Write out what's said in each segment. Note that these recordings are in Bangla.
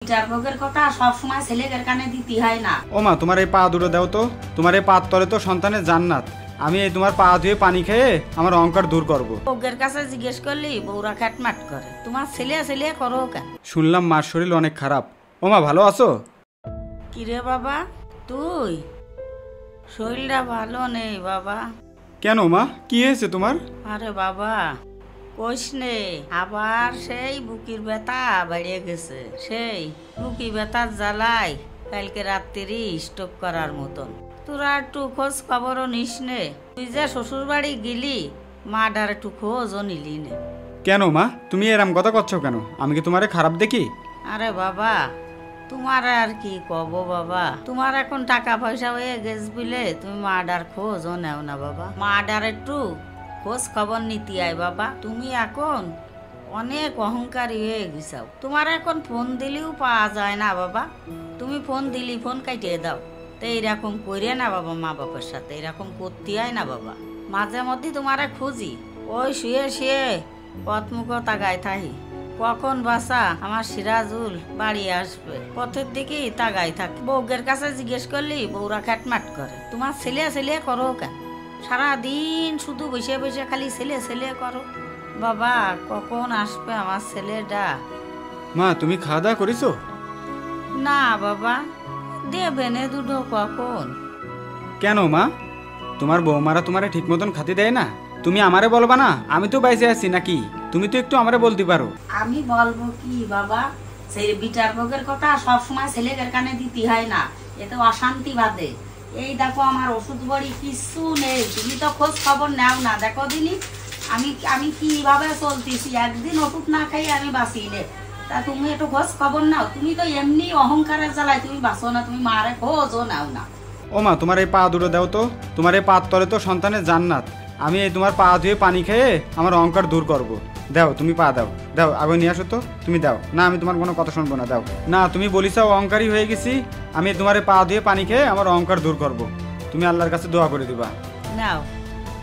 ভোগের কথা সব সময় ছেলেদের কানে দিতে হয় না। ও মা, তোমার এই পা দুটো দাও তো। তোমার এই পার তলে তো সন্তানের জান্নাত। আমি এই তোমার পা ধুয়ে পানি খেয়ে আমার অহংকার দূর করব। ভোগের কাছে জিজ্ঞেস করলি বউরা খ্যাটমাট করে। তোমার ছেলে করো কেন? শুনলাম মার শরীর অনেক খারাপ। ও মা, ভালো আছো? কিরে বাবা, তুই? শরীরটা ভালো নেই বাবা। কেন মা, কি হয়েছে তোমার? আরে বাবা কইস নে, আবার সেই বুকির ব্যথা বেড়ে গেছে। সেই বুকি ব্যথার জ্বালায় কালকে রাত্রি স্ট্রোক করার মতন। তোরা একটু খোঁজ খবরও নিস নে। তুই যে শ্বশুর বাড়ি গেলি, মা ডার একটু খোঁজও নিলি নে। কেন মা, তুমি এরম কথা করছো কেন? আমি কি তোমারে খারাপ দেখি? আরে বাবা, তোমার আর কি কব বাবা, তোমার এখন টাকা পয়সা হয়ে গেছ বলে তুমি মা ডার খোঁজও নেও না বাবা। মা ডার একটু খোঁজ খবর নিতে আয় বাবা। তুমি এখন অনেক অহংকারী হয়ে গেছাও। তোমার এখন ফোন দিলেও পাওয়া যায় না বাবা। তুমি ফোন দিলি ফোন কাটিয়ে দাও। তো এইরকম করে না বাবা, মা বাবার সাথে এরকম করতে হয় না বাবা। মাঝে মধ্যে তোমারে খুঁজি, ওই শুয়ে শুয়ে পথমুখ তাগায় থাকি। কখন বাসা আমার সিরাজুল বাড়ি আসবে, পথের দিকেই তাগাই থাকে। বউয়ের কাছে জিজ্ঞেস করলি বউরা খ্যাটমাট করে। তোমার ছেলে করো কেন? সারাদিন শুধু বসে বসে খালি ছেলে করো। বাবা কখন আসবে আমার ছেলেটা? মা, তুমি খাওয়া দাওয়া করেছো? না বাবা, দেবে নে দুটো কখন। কেন মা, তোমার বৌমারা তোমারে ঠিক মতন খাতে দেয় না? তুমি আমারে বলবা না? আমি তো বাইসে আছি নাকি? তুমি তো একটু আমারে বলতে পারো। আমি বলবো কি বাবা, সেই বিটার ভোগের কথা সব সময় ছেলেদের কানে দিতে হয় না, এতে অশান্তি বাদে। এই দেখো আমার ওষুধ বড়ি কিছু নেই, তুমি তো খোঁজ খবর নাও না। দেখো দিনি আমি কিভাবে চলতেছি, একদিন ওষুধ না খাই আমি বাঁচি নে। তা তুমি একটু খোঁজ খবর নাও। তুমি তো এমনি অহংকারের জ্বালায় তুমি বাঁচো না, তুমি মারে খোঁজও নাও না। ও মা, তোমার এই পা দুটো দাও তো। তোমার এই পার তলে তো সন্তানের জান্নাত। আমি এই তোমার পা ধুয়ে পানি খেয়ে আমার অহংকার দূর করব। দাও, তুমি পা দাও। দাও, আগে নিয়ে আসো তো। তুমি দাও না, আমি তোমার কোনো কথা শুনবো না। দাও না, তুমি বলিসাও অহংকারী হয়ে গেছি। আমি তোমার পা ধুয়ে পানি খেয়ে আমার অহংকার দূর করব। তুমি আল্লাহর কাছে দোয়া করে দিবা। নাও,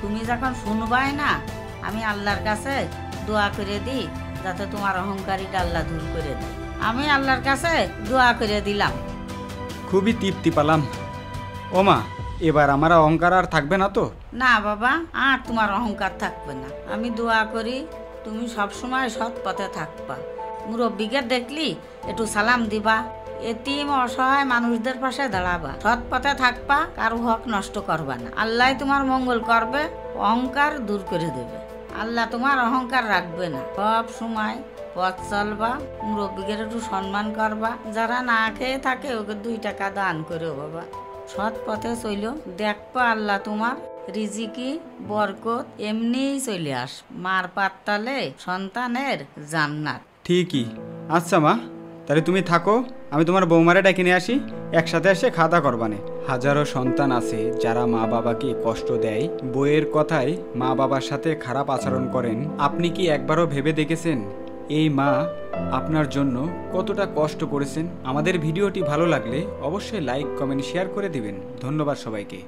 তুমি যখন শুনবাই না, আমি আল্লাহর কাছে দোয়া করে দিই যাতে তোমার অহংকারীটা আল্লাহ দূর করে দেয়। আমি আল্লাহর কাছে দোয়া করে দিলাম। খুবই তৃপ্তি পেলাম। ও মা, এবার আমার অহংকার আর থাকবে না তো? না বাবা, আর তোমার অহংকার থাকবে না। আমি দোয়া করি তুমি সব সময় সৎ পথে থাকবা। মুরব্বীকে দেখলি একটু সালাম দিবা, এতিম অসহায় মানুষদের পাশে দাঁড়াবা, সৎ পথে থাকবা, কারো হক নষ্ট করবা না। আল্লাহ তোমার মঙ্গল করবে, অহংকার দূর করে দেবে। আল্লাহ তোমার অহংকার রাখবে না। সব সময় পথ চলবা, মুরব্বীদের একটু সম্মান করবা। যারা না খেয়ে থাকে ওকে 2 টাকা দান করো বাবা। সৎ পথে চইল, দেখবা আল্লাহ তোমার রিজিকি বরকত এমনিই চলে আস। মার পাততালে সন্তানের জান্নাত। ঠিকই। আচ্ছা মা, তাহলে তুমি থাকো, আমি তোমার বৌমারে ডেকে নিয়ে আসি, একসাথে এসে খাওয়া দাওয়া করবানে। হাজারো সন্তান আছে যারা মা বাবাকে কষ্ট দেয়, বইয়ের কথায় মা বাবার সাথে খারাপ আচরণ করেন। আপনি কি একবারও ভেবে দেখেছেন এই মা আপনার জন্য কতটা কষ্ট করেছেন? আমাদের ভিডিওটি ভালো লাগলে অবশ্যই লাইক কমেন্ট শেয়ার করে দিবেন। ধন্যবাদ সবাইকে।